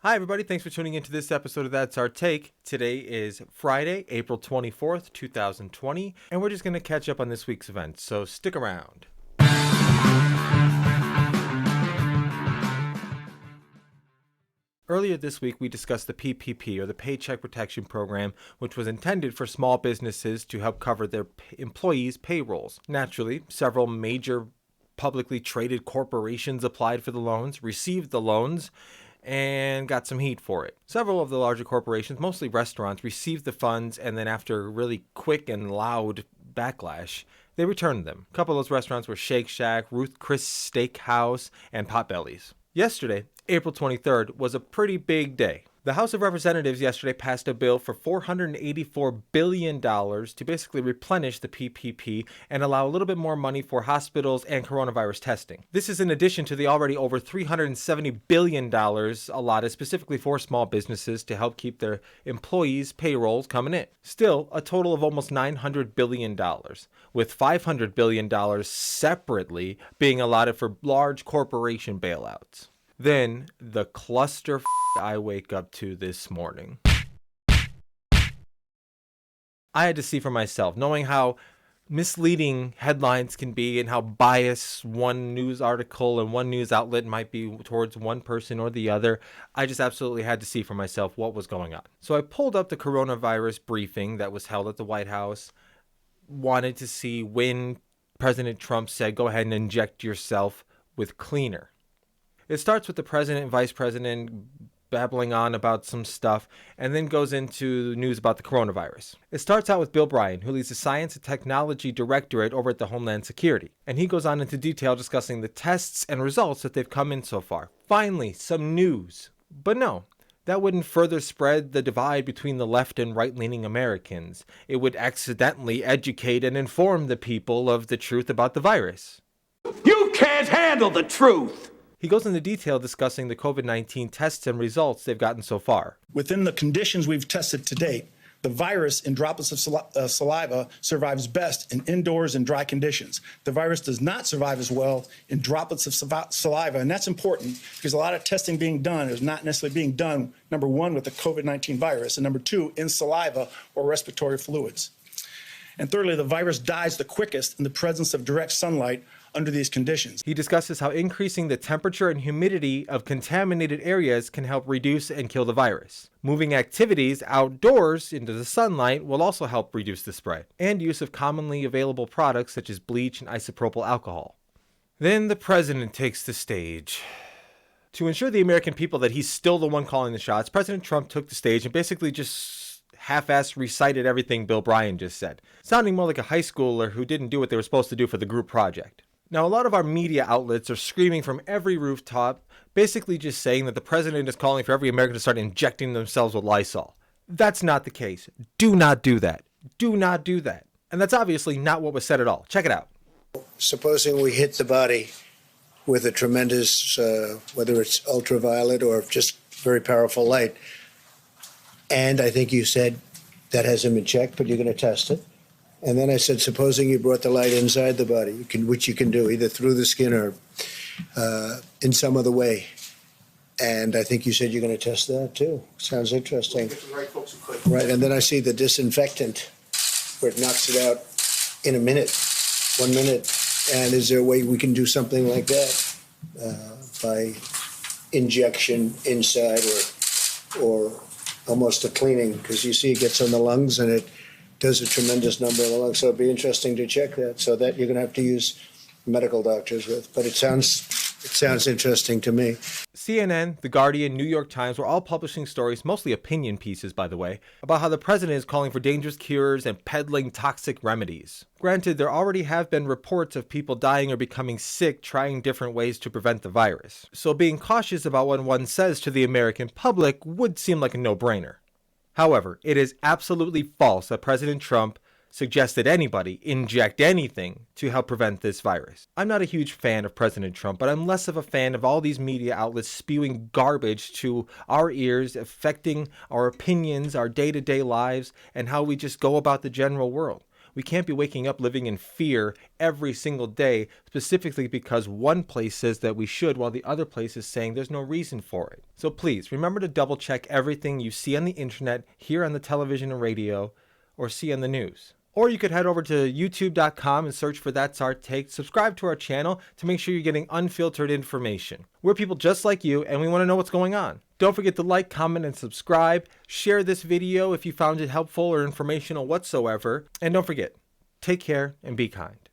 Hi, everybody. Thanks for tuning into this episode of That's Our Take. Today is Friday, April 24th, 2020, and we're just going to catch up on this week's events, so stick around. Earlier this week, we discussed the PPP, or the Paycheck Protection Program, which was intended for small businesses to help cover their employees' payrolls. Naturally, several major publicly traded corporations applied for the loans, received the loans, and got some heat for it. Several of the larger corporations, mostly restaurants, received the funds, and then after a really quick and loud backlash, they returned them. A couple of those restaurants were Shake Shack, Ruth Chris Steakhouse, and Potbelly's. Yesterday, April 23rd, was a pretty big day. The House of Representatives yesterday passed a bill for $484 billion to basically replenish the PPP and allow a little bit more money for hospitals and coronavirus testing. This is in addition to the already over $370 billion allotted specifically for small businesses to help keep their employees' payrolls coming in. Still, a total of almost $900 billion, with $500 billion separately being allotted for large corporation bailouts. Then, the cluster I wake up to this morning. I had to see for myself, knowing how misleading headlines can be and how biased one news article and one news outlet might be towards one person or the other. I just absolutely had to see for myself what was going on. So I pulled up the coronavirus briefing that was held at the White House, wanted to see when President Trump said, go ahead and inject yourself with cleaner. It starts with the president and vice president babbling on about some stuff, and then goes into news about the coronavirus. It starts out with Bill Bryan, who leads the Science and Technology Directorate over at the Homeland Security, and he goes on into detail discussing the tests and results that they've come in so far. Finally, some news. But no, that wouldn't further spread the divide between the left and right-leaning Americans. It would accidentally educate and inform the people of the truth about the virus. You can't handle the truth! He goes into detail discussing the COVID-19 tests and results they've gotten so far. Within the conditions we've tested to date, the virus in droplets of saliva survives best in indoors and dry conditions. The virus does not survive as well in droplets of saliva, and that's important because a lot of testing being done is not necessarily being done, number one, with the COVID-19 virus, and number two, in saliva or respiratory fluids. And thirdly, the virus dies the quickest in the presence of direct sunlight under these conditions. He discusses how increasing the temperature and humidity of contaminated areas can help reduce and kill the virus. Moving activities outdoors into the sunlight will also help reduce the spread, and use of commonly available products such as bleach and isopropyl alcohol. Then the president takes the stage. To ensure the American people that he's still the one calling the shots, President Trump took the stage and basically just half-assed recited everything Bill Bryan just said, sounding more like a high schooler who didn't do what they were supposed to do for the group project. Now, a lot of our media outlets are screaming from every rooftop, basically just saying that the president is calling for every American to start injecting themselves with Lysol. That's not the case. Do not do that. Do not do that. And that's obviously not what was said at all. Check it out. Supposing we hit the body with a tremendous, whether it's ultraviolet or just very powerful light, and I think you said that hasn't been checked, but you're going to test it. And then I said, supposing you brought the light inside the body, which you can do either through the skin or in some other way. And I think you said you're going to test that too. Sounds interesting. Right, and then I see the disinfectant where it knocks it out in a minute, 1 minute. And is there a way we can do something like that by injection inside or almost a cleaning? Because you see it gets on the lungs and it does a tremendous number of the lungs, so it'd be interesting to check that. So that you're going to have to use medical doctors with, but it sounds interesting to me. CNN, The Guardian, New York Times were all publishing stories, mostly opinion pieces, by the way, about how the president is calling for dangerous cures and peddling toxic remedies. Granted, there already have been reports of people dying or becoming sick trying different ways to prevent the virus, so being cautious about what one says to the American public would seem like a no-brainer. However, it is absolutely false that President Trump suggested anybody inject anything to help prevent this virus. I'm not a huge fan of President Trump, but I'm less of a fan of all these media outlets spewing garbage to our ears, affecting our opinions, our day-to-day lives, and how we just go about the general world. We can't be waking up living in fear every single day, specifically because one place says that we should while the other place is saying there's no reason for it. So please remember to double check everything you see on the internet, hear on the television and radio, or see on the news. Or you could head over to youtube.com and search for That's Our Take. Subscribe to our channel to make sure you're getting unfiltered information. We're people just like you, and we want to know what's going on. Don't forget to like, comment, and subscribe. Share this video if you found it helpful or informational whatsoever. And don't forget, take care and be kind.